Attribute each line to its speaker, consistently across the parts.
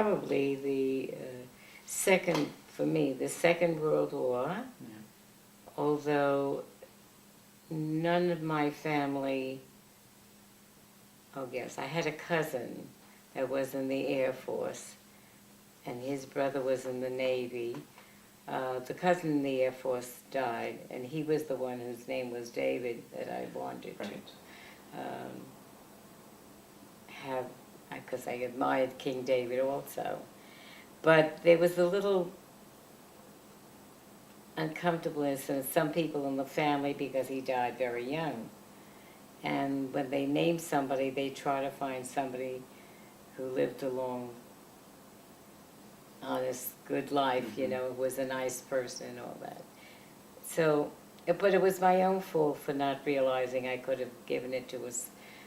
Speaker 1: probably the second, for me, the Second World War,
Speaker 2: Yeah.
Speaker 1: although none of my family, oh yes, I had a cousin that was in the Air Force, and his brother was in the Navy. The cousin in the Air Force died, and he was the one whose name was David that I wanted
Speaker 2: Right.
Speaker 1: to have, because I admired King David also. But there was a little uncomfortableness in some people in the family because he died very young. And when they name somebody, they try to find somebody who lived a long, honest, good life, you know, was a nice person and all that. So, but it was my own fault for not realizing I could have given it to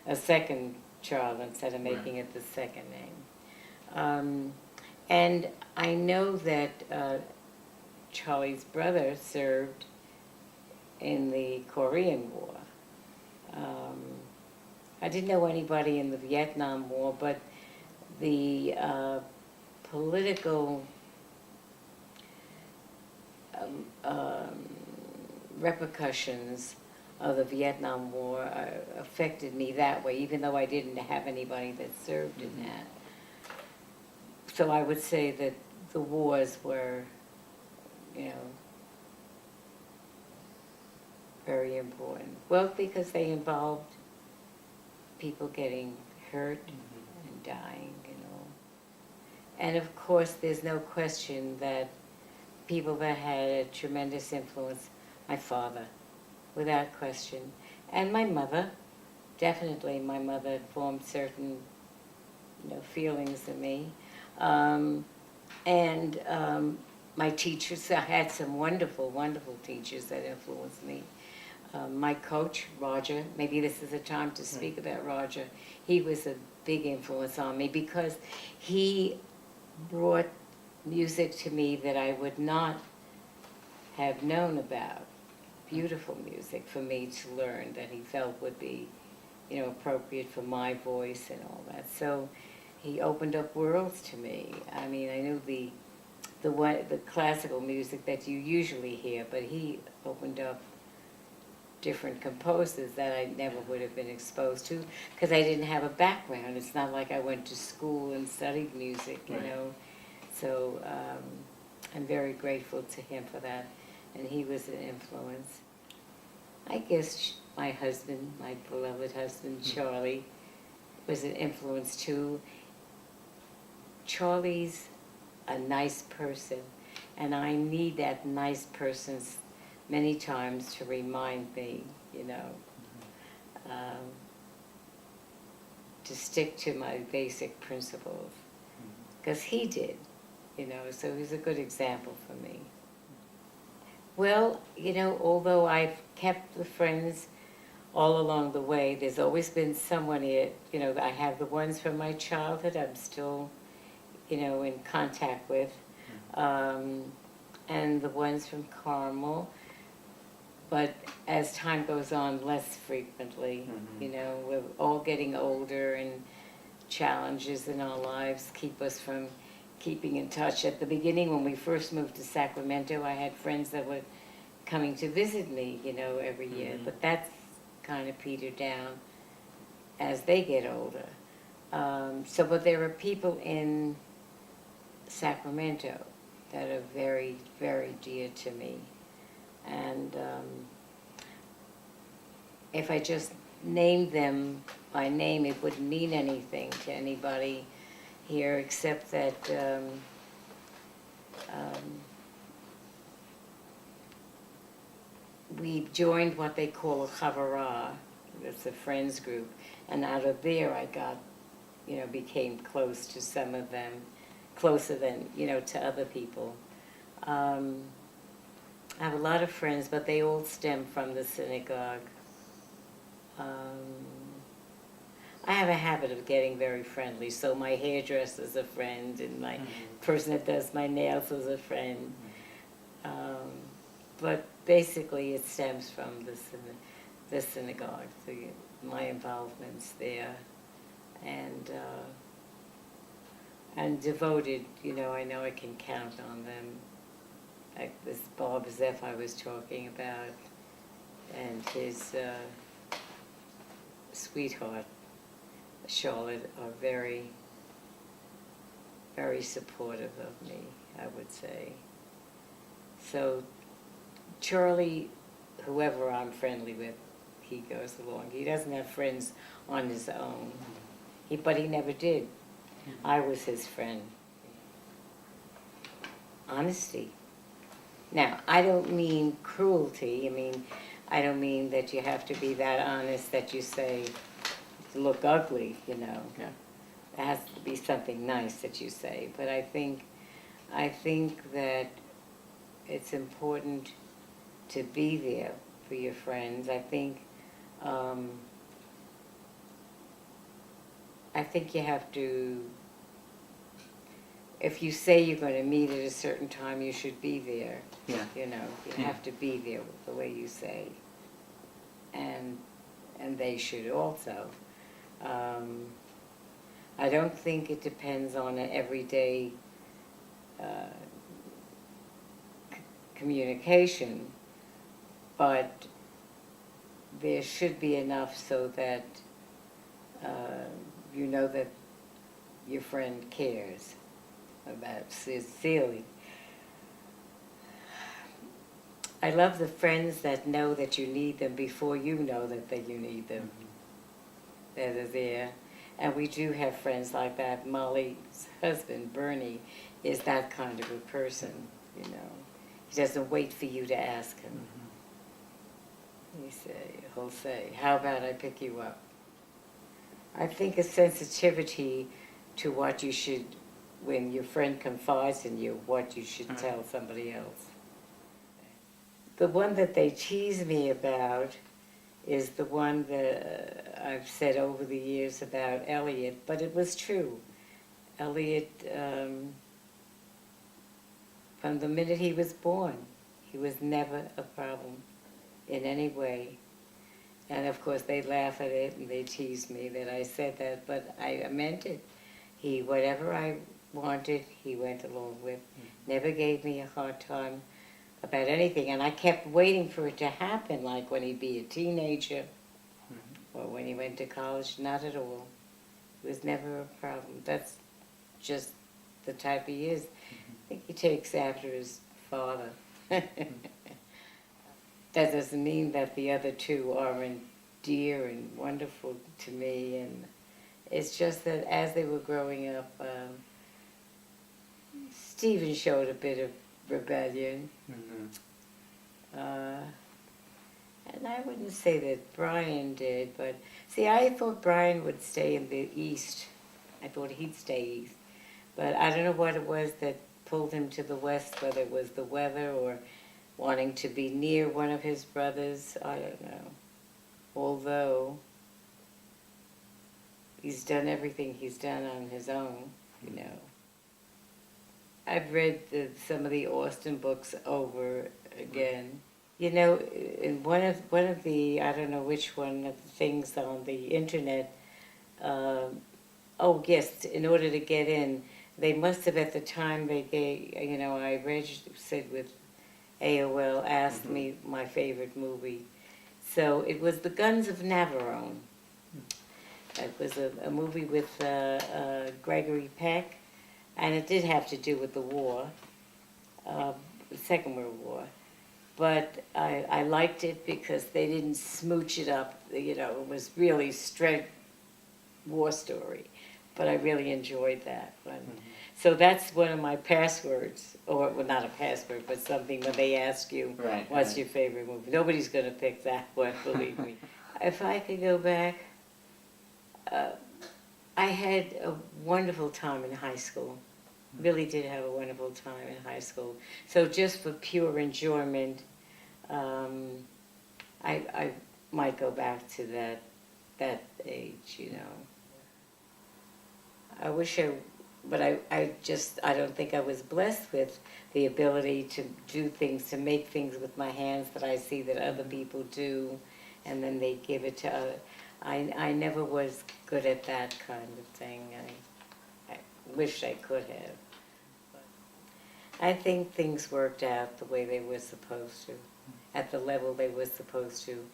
Speaker 1: a second child instead of making it the second name. And I know that Charlie's brother served in the Korean War. I didn't know anybody in the Vietnam War, but the political repercussions of the Vietnam War affected me that way, even though I didn't have anybody that served in that. So I would say that the wars were, you know, very important. Well, because they involved people getting hurt and dying, you know. And of course, there's no question that people that had a tremendous influence, my father, without question, and my mother, definitely my mother formed certain, you know, feelings in me. My teachers, I had some wonderful, wonderful teachers that influenced me. My coach, Roger, maybe this is a time to speak about Roger. He was a big influence on me because he brought music to me that I would not have known about. Beautiful music for me to learn that he felt would be, you know, appropriate for my voice and all that. So he opened up worlds to me. I mean, I knew the classical music that you usually hear, but he opened up different composers that I never would have been exposed to because I didn't have a background. It's not like I went to school and studied music, you know. So I'm very grateful to him for that, and he was an influence. I guess my husband, my beloved husband, Charlie, was an influence too. Charlie's a nice person, and I need that nice person many times to remind me, you know, to stick to my basic principles, because he did, you know, so he's a good example for me. Well, you know, although I've kept the friends all along the way, there's always been someone here, you know, I have the ones from my childhood I'm still, you know, in contact with, and the ones from Carmel, but as time goes on, less frequently. You know, we're all getting older, and challenges in our lives keep us from keeping in touch. At the beginning, when we first moved to Sacramento, I had friends that were coming to visit me, you know, every year, but that's kind of petered down as they get older. But there are people in Sacramento that are very, very dear to me. And if I just named them by name, it wouldn't mean anything to anybody here except that we joined what they call a chavara. It's a friends group. And out of there I got, you know, became close to some of them, closer than, you know, to other people. I have a lot of friends, but they all stem from the synagogue. I have a habit of getting very friendly, so my hairdresser's a friend, and my person that does my nails is a friend. But basically it stems from the synagogue, my involvements there. And and devoted. I know I can count on them. Like this Bob Zeff I was talking about, and his sweetheart, Charlotte, are very, very supportive of me, I would say. So Charlie, whoever I'm friendly with, he goes along. He doesn't have friends on his own, but he never did. I was his friend. Honesty. Now, I don't mean cruelty. I don't mean that you have to be that honest that you say, look ugly, Yeah. There has to be something nice that you say. But I think that it's important to be there for your friends. I think you have to, if you say you're going to meet at a certain time, you should be there.
Speaker 2: Yeah.
Speaker 1: You have to be there with the way you say. And they should also. I don't think it depends on an everyday communication, but there should be enough so that you know that your friend cares about sincerely. I love the friends that know that you need them before you know that you need them. That are there. And we do have friends like that. Molly's husband, Bernie, is that kind of a person, He doesn't wait for you to ask him. He'll say, how about I pick you up? I think a sensitivity to what you should, when your friend confides in you, what you should tell somebody else. The one that they tease me about is the one that I've said over the years about Elliot, but it was true. Elliot, from the minute he was born, he was never a problem in any way. And of course they laugh at it and they tease me that I said that, but I meant it. Whatever I wanted, he went along with. Never gave me a hard time about anything, and I kept waiting for it to happen, like when he'd be a teenager or when he went to college. Not at all. It was never a problem. That's just the type he is. I think he takes after his father. That doesn't mean that the other two aren't dear and wonderful to me, and it's just that as they were growing up, Stephen showed a bit of rebellion. And I wouldn't say that Brian did, but see, I thought Brian would stay in the East. I thought he'd stay East. But I don't know what it was that pulled him to the West, whether it was the weather or wanting to be near one of his brothers. I don't know. Although he's done everything he's done on his own, I've read some of the Austen books over again. In one of the, I don't know which one of the things on the internet, in order to get in, they must have at the time they gave, I registered with AOL, asked me my favorite movie. So it was The Guns of Navarone. It was a movie with Gregory Peck, and it did have to do with the war, the Second World War. But I liked it because they didn't smooch it up. It was really straight war story. But I really enjoyed that one. So that's one of my passwords, or well, not a password, but something when they ask you, what's your favorite movie? Nobody's going to pick that one, believe me. If I could go back, I had a wonderful time in high school. Really did have a wonderful time in high school. So just for pure enjoyment, I might go back to that age, I wish but I don't think I was blessed with the ability to do things, to make things with my hands that I see that other people do, and then they give it to other. I never was good at that kind of thing. wish I could have. I think things worked out the way they were supposed to, at the level they were supposed to.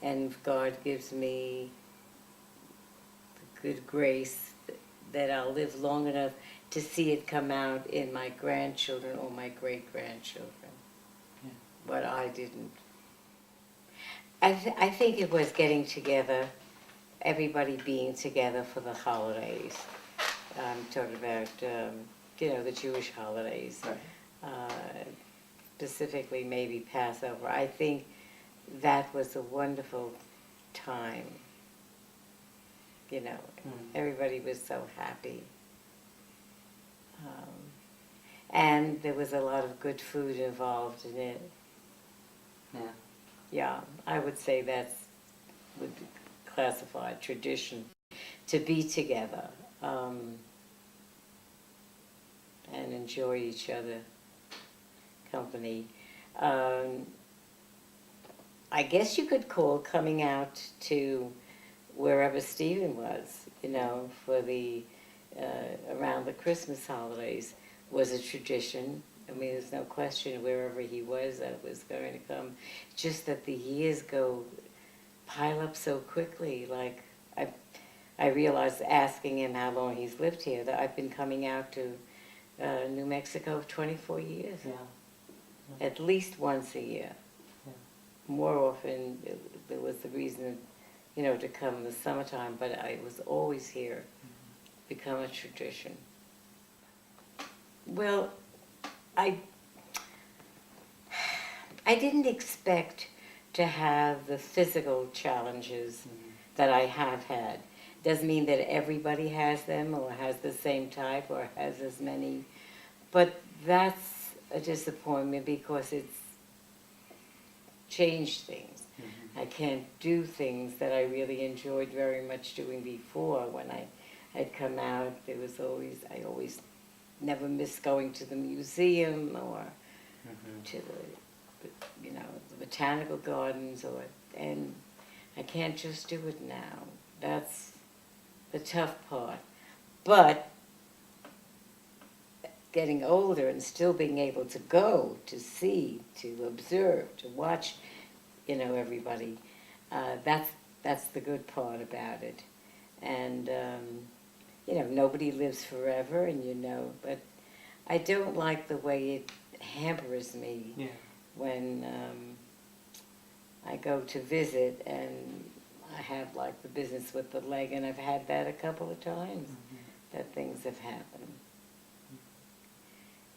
Speaker 1: And God gives me the good grace that I'll live long enough to see it come out in my grandchildren or my great-grandchildren. Yeah. What I didn't. I think it was getting together, everybody being together for the holidays. I'm talking about, the Jewish holidays. Right. Specifically maybe Passover. I think that was a wonderful time. Everybody was so happy. And there was a lot of good food involved in it. Yeah. Yeah, I would say would be classified tradition, to be together and enjoy each other company. I guess you could call coming out to wherever Stephen was, for the around the Christmas holidays was a tradition. I mean, there's no question wherever he was, that was going to come. Just that the years pile up so quickly. Like, I realized asking him how long he's lived here, that I've been coming out to New Mexico 24 years. Yeah. At least once a year. Yeah. More often, there was the reason, to come in the summertime, but I was always here. Become a tradition. Well, I didn't expect to have the physical challenges that I have had. Doesn't mean that everybody has them or has the same type or has as many, but that's a disappointment because it's changed things. I can't do things that I really enjoyed very much doing before. When I had come out, I always never missed going to the museum or to the botanical gardens, and I can't just do it now. That's the tough part. But getting older and still being able to go, to see, to observe, to watch, everybody, that's the good part about it. And nobody lives forever, but I don't like the way it hampers me when I go to visit and I have like the business with the leg, and I've had that a couple of times, that things have happened.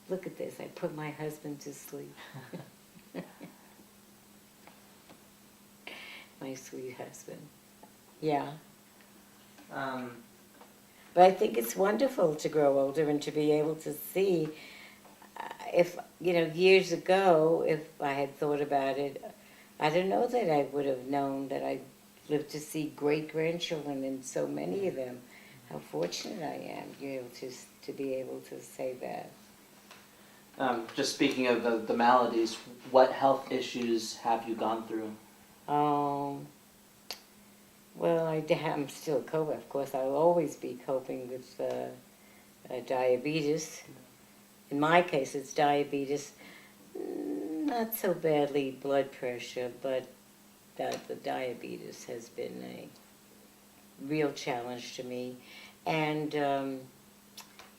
Speaker 1: Look at this, I put my husband to sleep. My sweet husband. Yeah. But I think it's wonderful to grow older and to be able to see. If, years ago, if I had thought about it, I don't know that I would have known that I'd lived to see great-grandchildren, and so many of them. How fortunate I am, to be able to say that.
Speaker 2: Just speaking of the maladies, what health issues have you gone through?
Speaker 1: Well, I'm still coping. Of course, I'll always be coping with diabetes. In my case, it's diabetes. Not so badly blood pressure, but the diabetes has been a real challenge to me. And,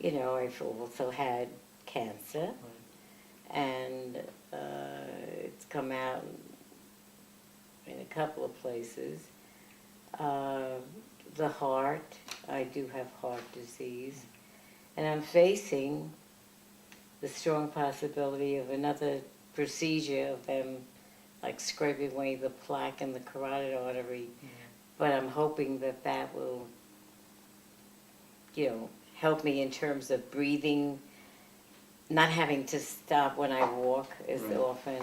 Speaker 1: I've also had cancer, and it's come out in a couple of places. The heart, I do have heart disease, and I'm facing the strong possibility of another procedure of them like scraping away the plaque in the carotid artery, but I'm hoping that will, help me in terms of breathing, not having to stop when I walk as often.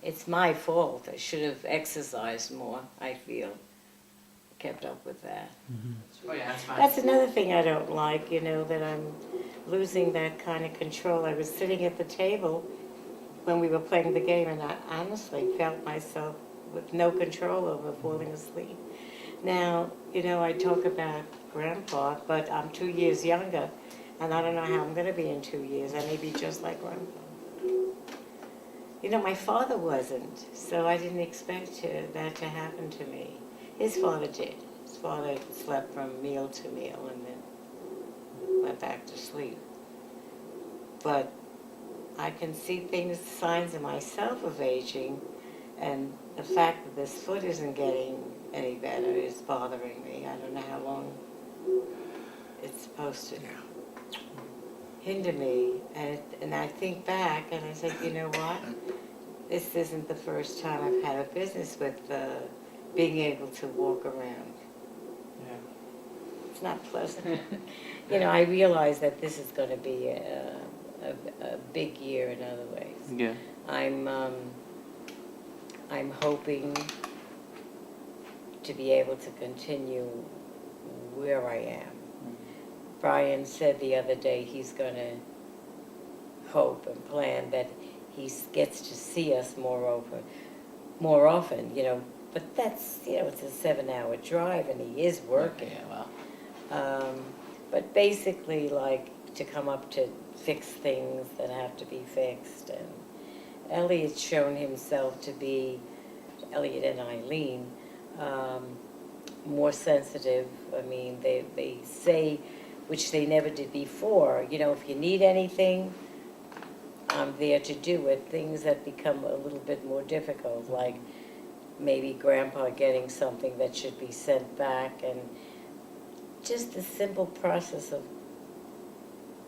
Speaker 1: It's my fault. I should have exercised more, I feel. Kept up with that.
Speaker 2: Oh, yeah, that's fine.
Speaker 1: That's another thing I don't like, that I'm losing that kind of control. I was sitting at the table when we were playing the game, and I honestly felt myself with no control over falling asleep. Now, you know, I talk about Grandpa, but I'm 2 years younger, and I don't know how I'm going to be in 2 years. I may be just like Grandpa. You know, my father wasn't, so I didn't expect that to happen to me. His father did. His father slept from meal to meal and then went back to sleep. But I can see things, signs in myself of aging, and the fact that this foot isn't getting any better is bothering me. I don't know how long it's supposed to hinder me. And I think back and I said, you know what? This isn't the first time I've had a business with being able to walk around.
Speaker 2: Yeah.
Speaker 1: It's not pleasant. You know, I realize that this is going to be a big year in other ways.
Speaker 2: Yeah.
Speaker 1: I'm hoping to be able to continue where I am. Brian said the other day he's going to hope and plan that he gets to see us more often, you know. But that's, you know, it's a 7-hour drive and he is working.
Speaker 2: Yeah, well.
Speaker 1: But basically, like, to come up to fix things that have to be fixed. And Elliot's shown himself to be, Elliot and Eileen, more sensitive. I mean, they say, which they never did before, you know, if you need anything, I'm there to do it. Things that become a little bit more difficult, like maybe Grandpa getting something that should be sent back, and just the simple process of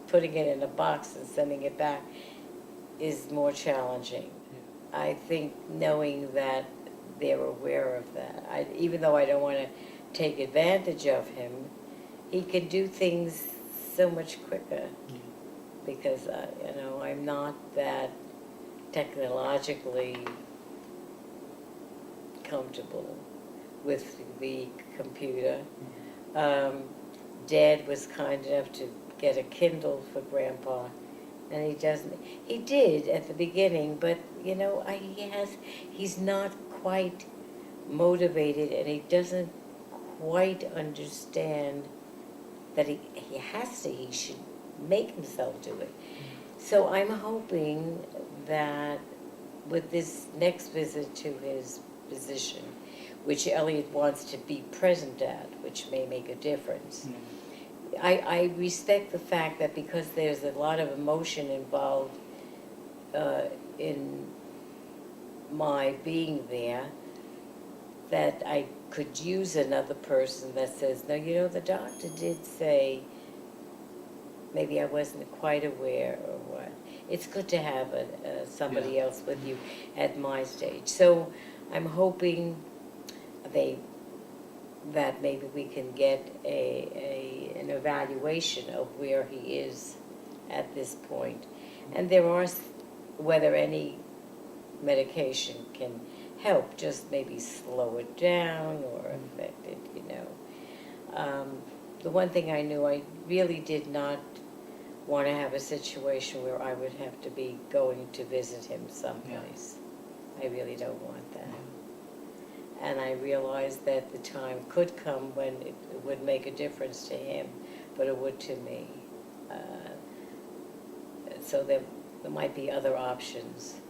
Speaker 1: putting it in a box and sending it back is more challenging. Yeah. I think knowing that they're aware of that, even though I don't want to take advantage of him, he can do things so much quicker. Yeah. Because, you know, I'm not that technologically comfortable with the computer. Dad was kind enough to get a Kindle for Grandpa, and he did at the beginning, but, you know, he's not quite motivated, and he doesn't quite understand that he should make himself do it. So I'm hoping that with this next visit to his physician, which Elliot wants to be present at, which may make a difference. Mm-hmm. I respect the fact that because there's a lot of emotion involved in my being there, that I could use another person that says, no, you know, the doctor did say maybe I wasn't quite aware or what. It's good to have somebody else with you at my stage. So I'm hoping that maybe we can get an evaluation of where he is at this point. And there are, whether any medication can help, just maybe slow it down or affect it, you know. The one thing I knew, I really did not want to have a situation where I would have to be going to visit him someplace. Yeah. I really don't want that. And I realized that the time could come when it would make a difference to him, but it would to me. So there might be other options.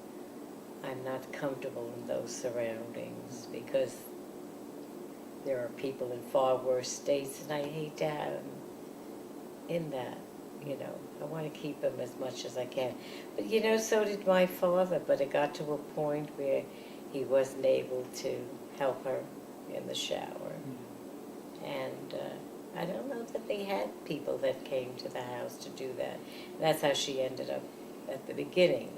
Speaker 1: I'm not comfortable in those surroundings because there are people in far worse states, and I hate to have them in that. You know, I want to keep him as much as I can. But, you know, so did my father, but it got to a point where he wasn't able to help her in the shower. Mm-hmm. And I don't know that they had people that came to the house to do that. And that's how she ended up at the beginning,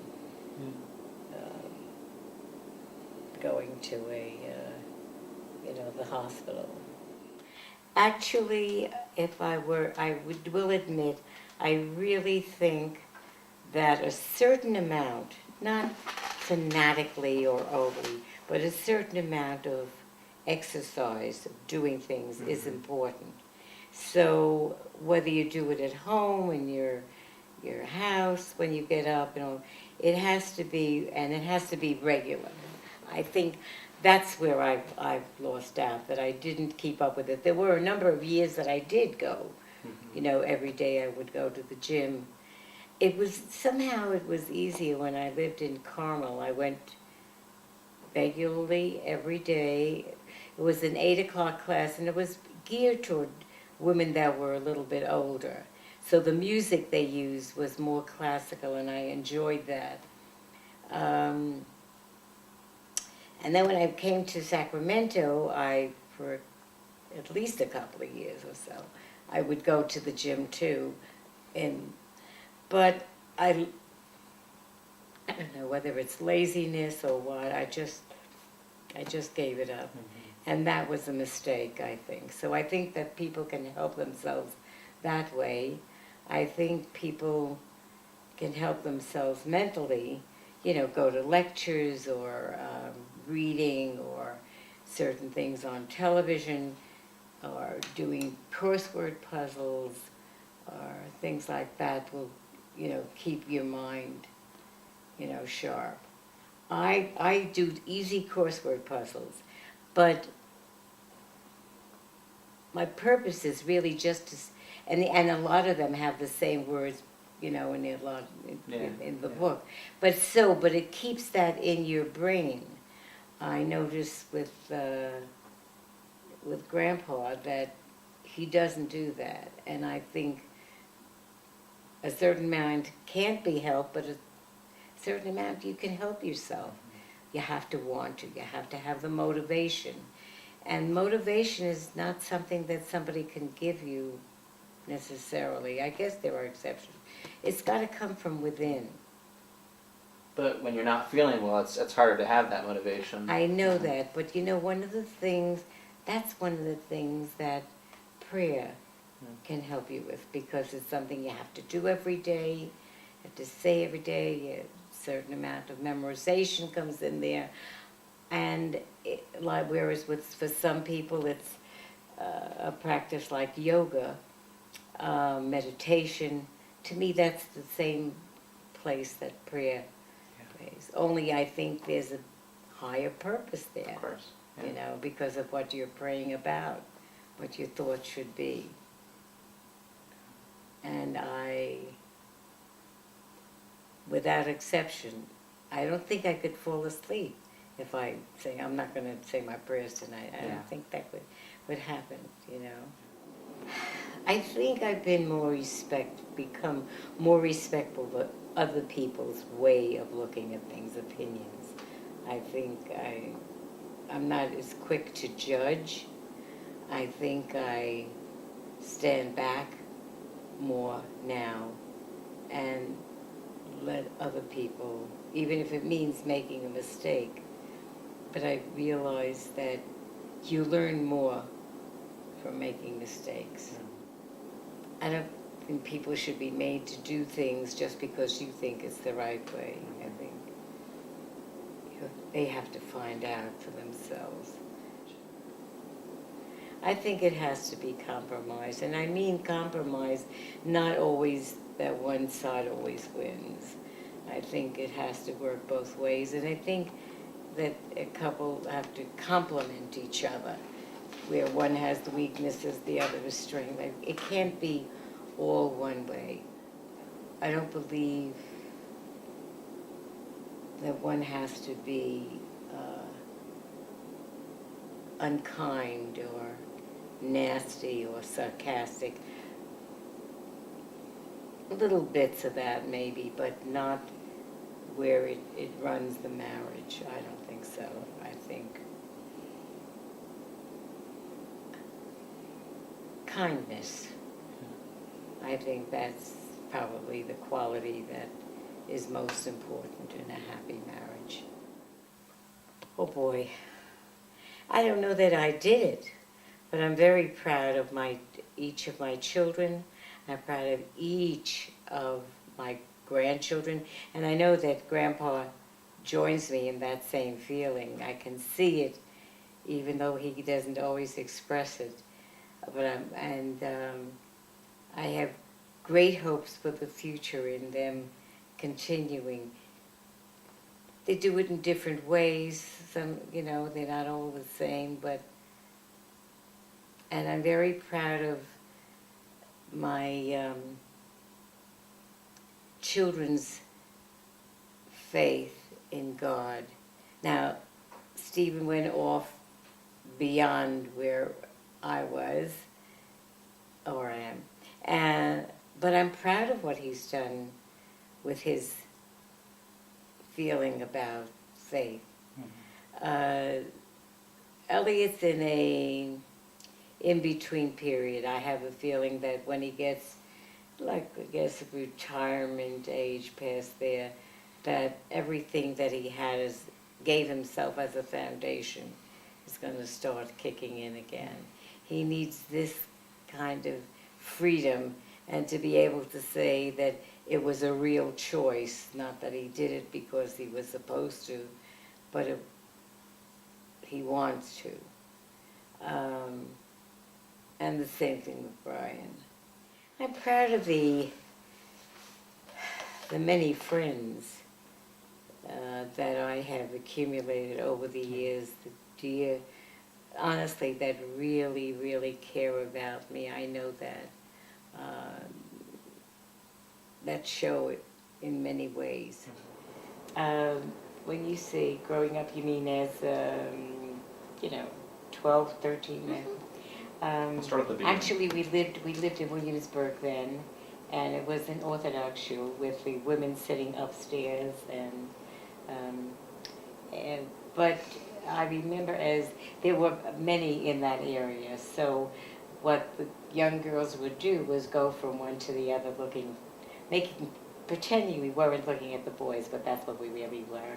Speaker 1: going to the hospital. Actually, if I will admit, I really think that a certain amount, not fanatically or overly, but a certain amount of exercise, of doing things, is important. So whether you do it at home, in your house, when you get up, you know, it has to be, and it has to be regular. I think that's where I've lost out, that I didn't keep up with it. There were a number of years that I did go, you know, every day I would go to the gym. It was, somehow it was easier when I lived in Carmel. I went regularly every day. It was an 8 o'clock class, and it was geared toward women that were a little bit older. So the music they used was more classical, and I enjoyed that. And then when I came to Sacramento, for at least a couple of years or so, I would go to the gym too. But I don't know whether it's laziness or what, I just gave it up. And that was a mistake, I think. So I think that people can help themselves that way. I think people can help themselves mentally, you know, go to lectures or reading or certain things on television or doing crossword puzzles or things like that will, you know, keep your mind, you know, sharp. I do easy crossword puzzles, but my purpose is really just to, and a lot of them have the same words, you know, in the book. But it keeps that in your brain. I noticed with Grandpa that he doesn't do that, and I think a certain amount can't be helped, but a certain amount you can help yourself. You have to want to. You have to have the motivation. And motivation is not something that somebody can give you necessarily. I guess there are exceptions. It's got to come from within.
Speaker 2: But when you're not feeling well, it's harder to have that motivation.
Speaker 1: I know that, but you know, that's one of the things that prayer can help you with, because it's something you have to do every day, you have to say every day, a certain amount of memorization comes in there. And whereas for some people it's a practice like yoga, meditation, to me that's the same place that prayer plays. Only I think there's a higher purpose there.
Speaker 2: Of course. Yeah.
Speaker 1: You know, because of what you're praying about, what your thoughts should be. And without exception, I don't think I could fall asleep if I say, I'm not going to say my prayers tonight. I don't think that would happen, you know. I think I've been become more respectful of other people's way of looking at things, opinions. I think I'm not as quick to judge. I think I stand back more now and let other people, even if it means making a mistake. But I realize that you learn more from making mistakes. I don't think people should be made to do things just because you think it's the right way. I think they have to find out for themselves. I think it has to be compromise, and I mean compromise, not always that one side always wins. I think it has to work both ways, and I think that a couple have to complement each other, where one has the weaknesses, the other the strength. It can't be all one way. I don't believe that one has to be unkind or nasty or sarcastic. Little bits of that maybe, but not where it runs the marriage. I don't think so. I think kindness. I think that's probably the quality that is most important in a happy marriage. Oh boy. I don't know that I did it, but I'm very proud of each of my children. I'm proud of each of my grandchildren, and I know that Grandpa joins me in that same feeling. I can see it, even though he doesn't always express it. But I have great hopes for the future in them continuing. they do it in different ways. Some, you know, they're not all the same, but, and I'm very proud of my children's faith in God. Now, Stephen went off beyond where I was, or am, but I'm proud of what he's done with his feeling about faith. Elliot's in a in-between period. I have a feeling that when he gets, like, I guess, retirement age past there, that everything that he gave himself as a foundation is going to start kicking in again. He needs this kind of freedom and to be able to say that it was a real choice, not that he did it because he was supposed to, but he wants to. And the same thing with Brian. I'm proud of the many friends that I have accumulated over the years, honestly, that really, really care about me. I know that. That show it in many ways. When you say growing up, you mean as, 12, 13?
Speaker 3: Start at the beginning.
Speaker 1: Actually, we lived in Williamsburg then, and it was an Orthodox shul with the women sitting upstairs, but I remember there were many in that area, so what the young girls would do was go from one to the other pretending we weren't looking at the boys, but that's what we really were.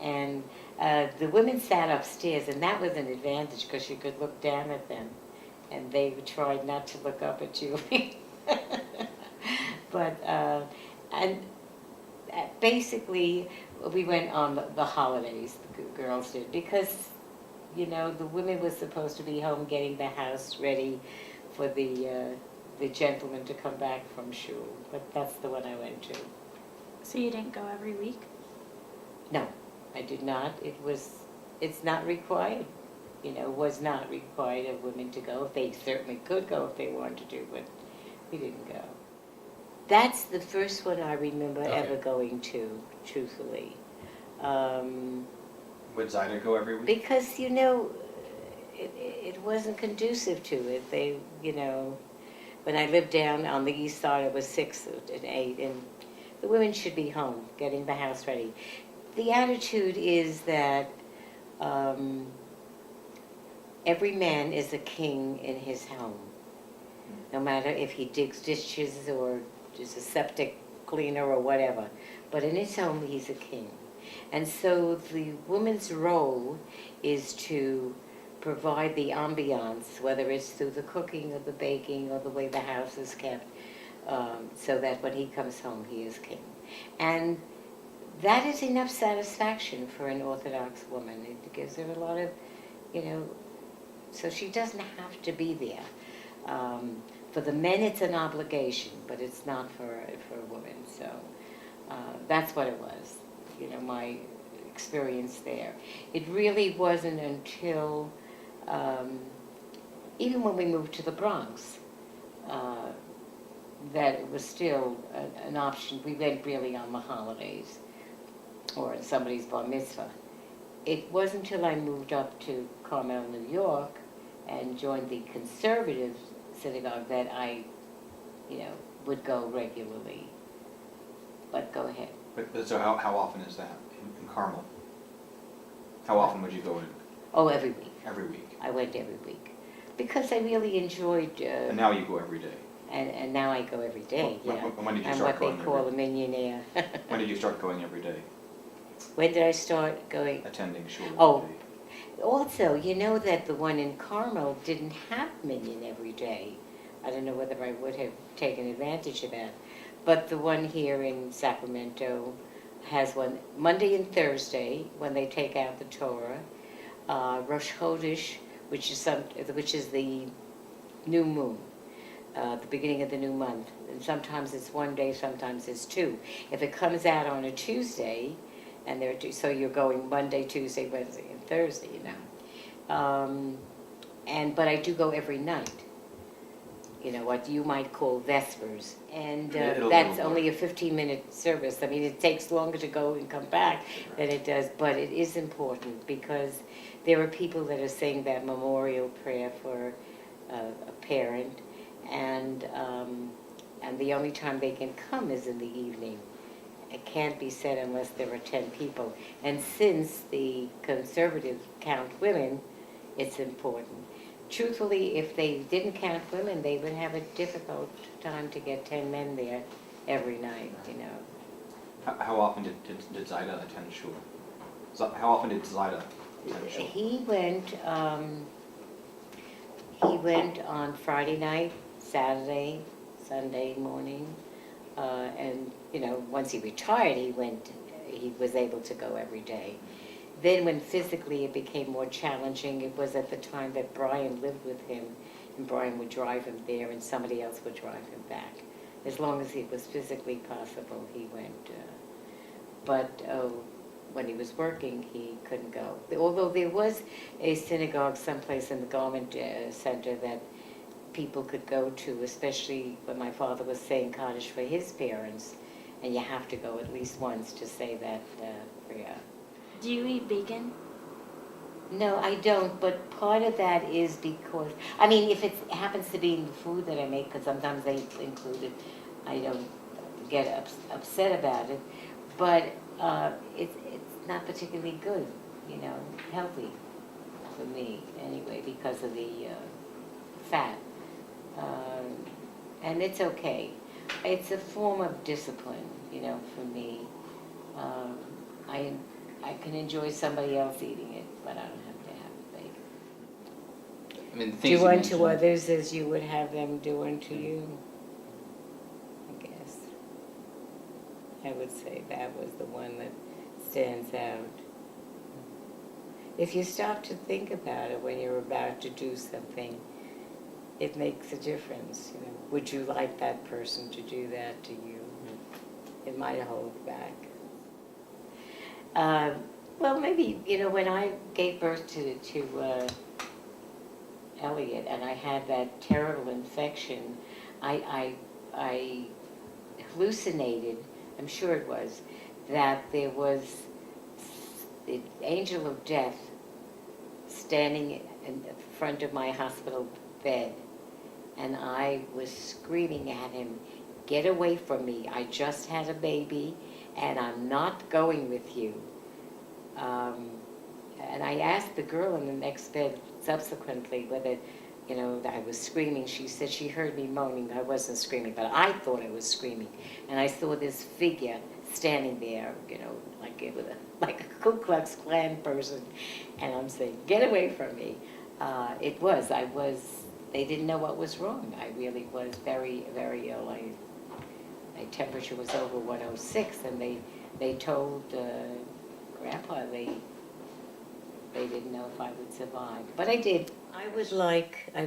Speaker 1: And the women sat upstairs, and that was an advantage because you could look down at them, and they tried not to look up at you. But, basically, we went on the holidays, the girls did, because, the women were supposed to be home getting the house ready for the gentleman to come back from shul. But that's the one I went to.
Speaker 4: So you didn't go every week?
Speaker 1: No, I did not. It's not required. Was not required of women to go. They certainly could go if they wanted to, but we didn't go. That's the first one I remember ever going to, truthfully.
Speaker 3: Would Zyda go every week?
Speaker 1: Because, it wasn't conducive to it. They, when I lived down on the east side, it was 6 and 8, and the women should be home, getting the house ready. The attitude is that every man is a king in his home, no matter if he digs ditches or is a septic cleaner or whatever. But in his home, he's a king. And so the woman's role is to provide the ambiance, whether it's through the cooking or the baking or the way the house is kept, so that when he comes home, he is king. And that is enough satisfaction for an Orthodox woman. It gives her a lot of, so she doesn't have to be there. For the men, it's an obligation, but it's not for a woman. So that's what it was, my experience there. It really wasn't until, even when we moved to the Bronx, that it was still an option. We went really on the holidays or in somebody's bar mitzvah. It wasn't until I moved up to Carmel, New York, and joined the conservative synagogue that I, would go regularly. But go ahead.
Speaker 3: But so how often is that in Carmel? How often would you go in?
Speaker 1: Oh, every week.
Speaker 3: Every week.
Speaker 1: I went every week because I really enjoyed.
Speaker 3: And now you go every day.
Speaker 1: And now I go every day.
Speaker 3: When did you
Speaker 1: I'm
Speaker 3: start going?
Speaker 1: what they call a millionaire.
Speaker 3: When did you start going every day?
Speaker 1: When did I start going?
Speaker 3: Attending shul.
Speaker 1: Oh, also, you know that the one in Carmel didn't have minyan every day. I don't know whether I would have taken advantage of that. But the one here in Sacramento has one Monday and Thursday when they take out the Torah, Rosh Chodesh, which is the new moon, the beginning of the new month. And sometimes it's one day, sometimes it's two. If it comes out on a Tuesday, And so you're going Monday, Tuesday, Wednesday, and Thursday, you know. But I do go every night. You know, what you might call Vespers. And
Speaker 3: It'll
Speaker 1: that's
Speaker 3: work.
Speaker 1: only a 15-minute service. I mean, it takes longer to go and come back than it does, but it is important because there are people that are saying that memorial prayer for a parent, and the only time they can come is in the evening. It can't be said unless there are 10 people. And since the conservatives count women, it's important. Truthfully, if they didn't count women, they would have a difficult time to get 10 men there every night, you know.
Speaker 3: How often did Zaida attend shul? How often did Zaida attend shul?
Speaker 1: He went on Friday night, Saturday, Sunday morning, and, you know, once he retired, he was able to go every day. Then when physically it became more challenging, it was at the time that Brian lived with him, and Brian would drive him there and somebody else would drive him back. As long as it was physically possible, he went. But when he was working, he couldn't go. Although there was a synagogue someplace in the Garment Center that people could go to, especially when my father was saying Kaddish for his parents, and you have to go at least once to say that prayer.
Speaker 4: Do you eat bacon?
Speaker 1: No, I don't, but part of that is because, I mean, if it happens to be in the food that I make, because sometimes they include it, I don't get upset about it, but it's not particularly good, you know, healthy for me anyway, because of the fat. And it's okay. It's a form of discipline, you know, for me. I can enjoy somebody else eating it, but I don't have to have bacon.
Speaker 2: I mean, the things
Speaker 1: Do
Speaker 2: you
Speaker 1: unto
Speaker 2: mentioned-
Speaker 1: others as you would have them do unto you, I guess. I would say that was the one that stands out. If you stop to think about it when you're about to do something, it makes a difference. You know, would you like that person to do that to you? It might hold back. Well, maybe, you know, when I gave birth to Elliot and I had that terrible infection, I hallucinated, I'm sure it was, that there was the angel of death standing in front of my hospital bed, and I was screaming at him, "Get away from me, I just had a baby and I'm not going with you." And I asked the girl in the next bed subsequently whether, you know, that I was screaming. She said she heard me moaning. I wasn't screaming, but I thought I was screaming. And I saw this figure standing there, you know, like it was like a Ku Klux Klan person. And I'm saying, "Get away from me." They didn't know what was wrong. I really was very, very ill. My temperature was over 106, and they told Grandpa they didn't know if I would survive. But I did. I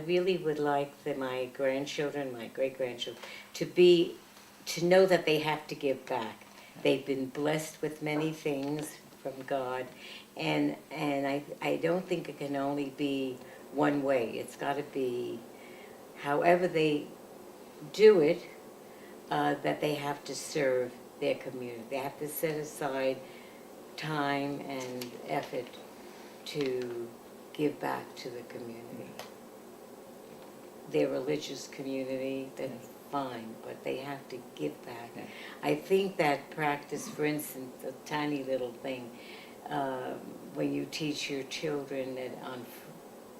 Speaker 1: really would like my grandchildren, my great-grandchildren, to know that they have to give back. They've been blessed with many things from God, and I don't think it can only be one way. It's got to be, however they do it, that they have to serve their community. They have to set aside time and effort to give back to the community. Their religious community, that's fine, but they have to give back.
Speaker 2: Yeah.
Speaker 1: I think that practice, for instance, a tiny little thing, when you teach your children that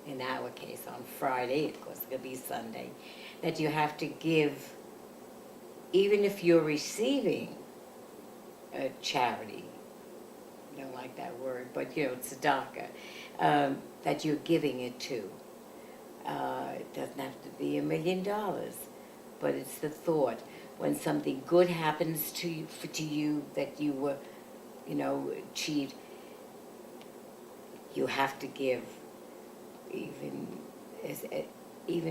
Speaker 1: in our case, on Friday, of course it could be Sunday, that you have to give, even if you're receiving a charity, I don't like that word, but you know, tzedakah, that you're giving it to. It doesn't have to be $1 million, but it's the thought. When something good happens to you that you were, you know, achieved, you have to give even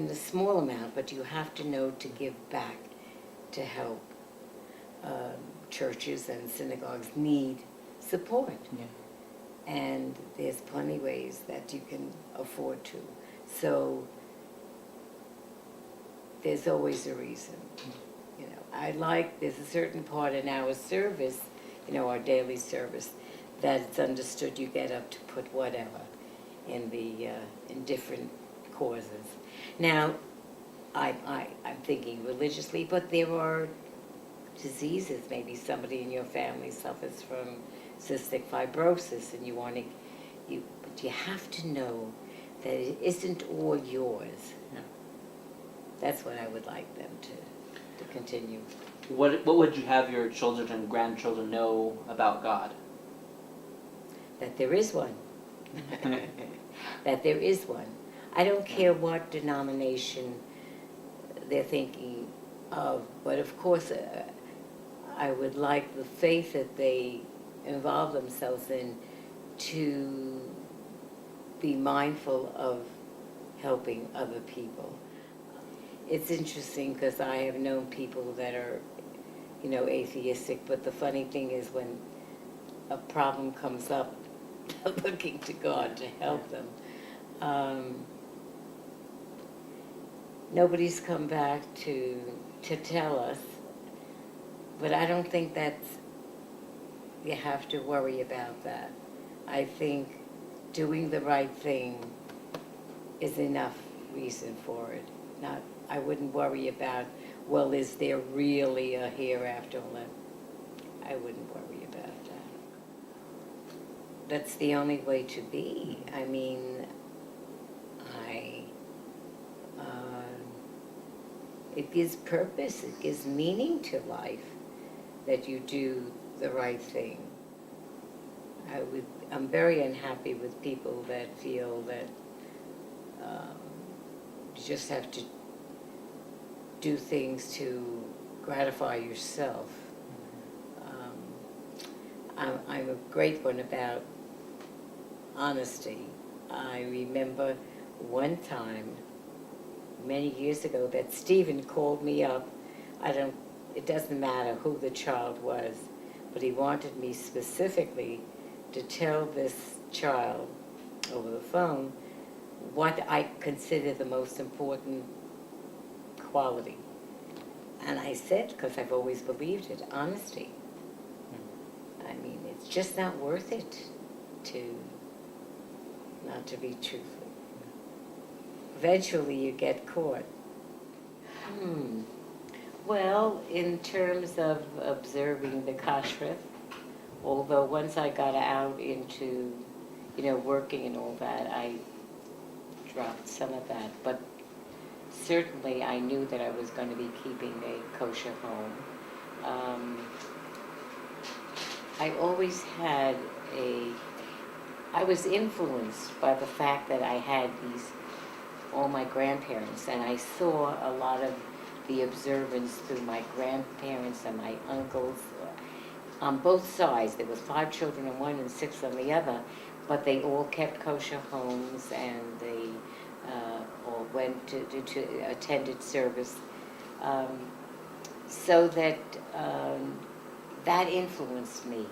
Speaker 1: a small amount, but you have to know to give back to help. Churches and synagogues need support.
Speaker 2: Yeah.
Speaker 1: And there's plenty ways that you can afford to. So there's always a reason. You know, there's a certain part in our service, you know, our daily service, that it's understood you get up to put whatever in in different causes. Now, I'm thinking religiously, but there are diseases. Maybe somebody in your family suffers from cystic fibrosis, and but you have to know that it isn't all yours.
Speaker 2: Yeah.
Speaker 1: That's what I would like them to continue.
Speaker 2: What would you have your children and grandchildren know about God?
Speaker 1: That there is one. That there is one. I don't care what denomination they're thinking of, but of course I would like the faith that they involve themselves in to be mindful of helping other people. It's interesting because I have known people that are, you know, atheistic, but the funny thing is when a problem comes up, they're looking to God to help them. Nobody's come back to tell us, but I don't think you have to worry about that. I think doing the right thing is enough reason for it. I wouldn't worry about, well, is there really a hereafter? I wouldn't worry about that. That's the only way to be. I mean, it gives purpose, it gives meaning to life that you do the right thing. I'm very unhappy with people that feel that you just have to do things to gratify yourself. I'm a great one about honesty. I remember one time, many years ago, that Stephen called me up. It doesn't matter who the child was, but he wanted me specifically to tell this child over the phone what I consider the most important quality. And I said, because I've always believed it, honesty. I mean, it's just not worth it not to be truthful. Eventually you get caught. Well, in terms of observing the kashrut, although once I got out into, you know, working and all that, I dropped some of that. But certainly I knew that I was going to be keeping a kosher home. I always had I was influenced by the fact that I had all my grandparents, and I saw a lot of the observance through my grandparents and my uncles on both sides. There was 5 children on one and 6 on the other, but they all kept kosher homes, and they all went to attended service. So that that influenced me.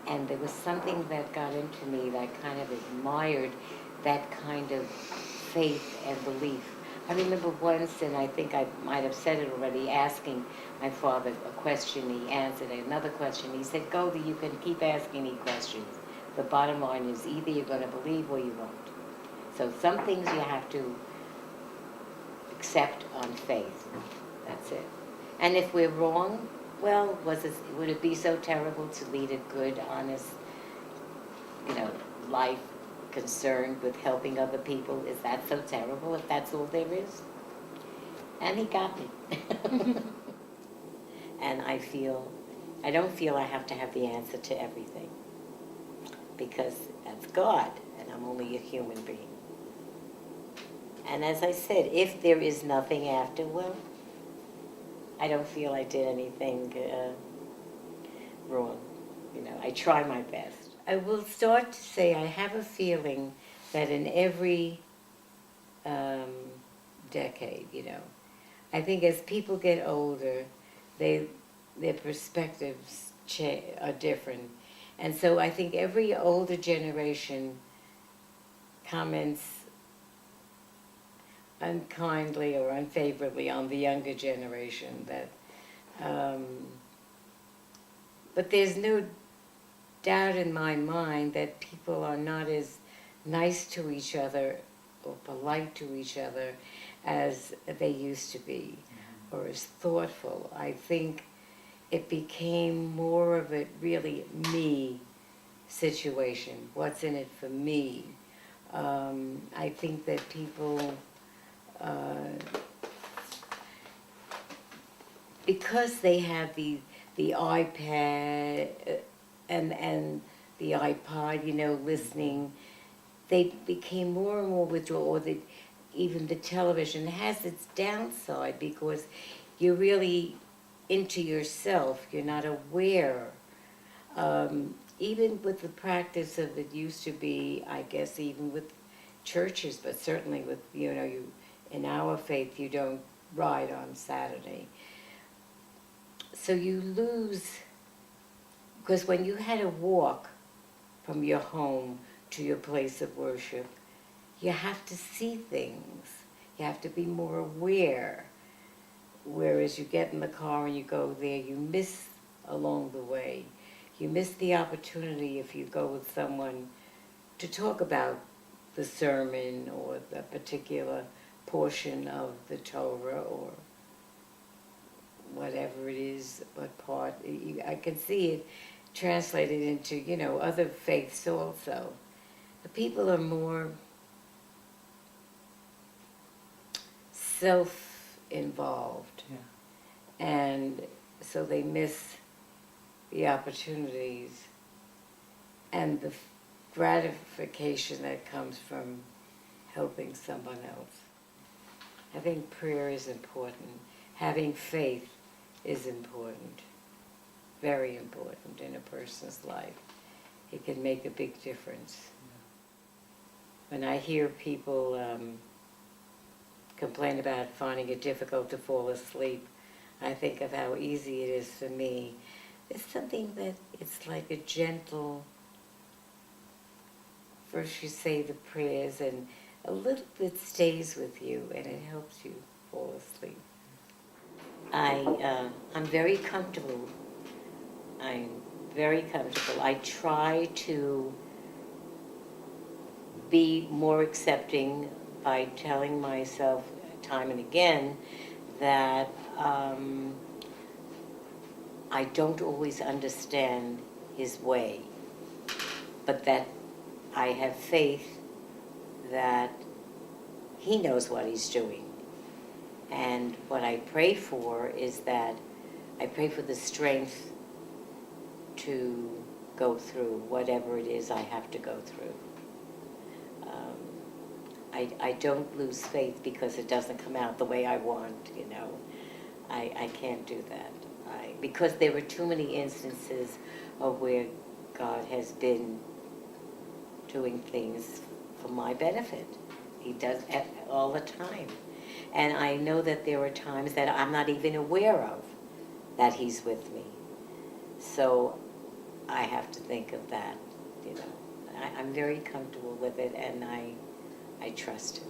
Speaker 1: And there was something that got into me that I kind of admired that kind of faith and belief. I remember once, and I think I might have said it already, asking my father a question. He answered another question. He said, Goldie, you can keep asking me questions. The bottom line is either you're going to believe or you won't. So some things you have to accept on faith. That's it. And if we're wrong, well, would it be so terrible to lead a good, honest, life concerned with helping other people? Is that so terrible if that's all there is? And he got me. And I don't feel I have to have the answer to everything, because that's God, and I'm only a human being. And as I said, if there is nothing after, well, I don't feel I did anything wrong. I try my best. I will start to say I have a feeling that in every decade, I think as people get older, their perspectives are different. And so I think every older generation comments unkindly or unfavorably on the younger generation. But there's no doubt in my mind that people are not as nice to each other or polite to each other as they used to be, or as thoughtful. I think it became more of a really me situation. What's in it for me? I think that people, because they have the iPad and the iPod, listening, they became more and more withdrawn, or even the television has its downside because you're really into yourself, you're not aware. Even with the practice of it used to be, I guess, even with churches, but certainly with, in our faith, you don't ride on Saturday. So you lose, because when you had to walk from your home to your place of worship, you have to see things. You have to be more aware. Whereas you get in the car and you go there, you miss along the way. You miss the opportunity if you go with someone to talk about the sermon or the particular portion of the Torah or whatever it is, what part. I can see it translated into, other faiths also. The people are more self-involved.
Speaker 2: Yeah.
Speaker 1: And so they miss the opportunities and the gratification that comes from helping someone else. I think prayer is important. Having faith is important, very important in a person's life. It can make a big difference. When I hear people complain about finding it difficult to fall asleep, I think of how easy it is for me. It's something that it's like a gentle, first you say the prayers and a little bit stays with you and it helps you fall asleep. I'm very comfortable. I'm very comfortable. I try to be more accepting by telling myself time and again that I don't always understand his way, but that I have faith that he knows what he's doing. And what I pray for is that I pray for the strength to go through whatever it is I have to go through. I don't lose faith because it doesn't come out the way I want, I can't do that. Because there were too many instances of where God has been doing things for my benefit. He does it all the time. And I know that there are times that I'm not even aware of that he's with me. So I have to think of that, I'm very comfortable with it and I trust him.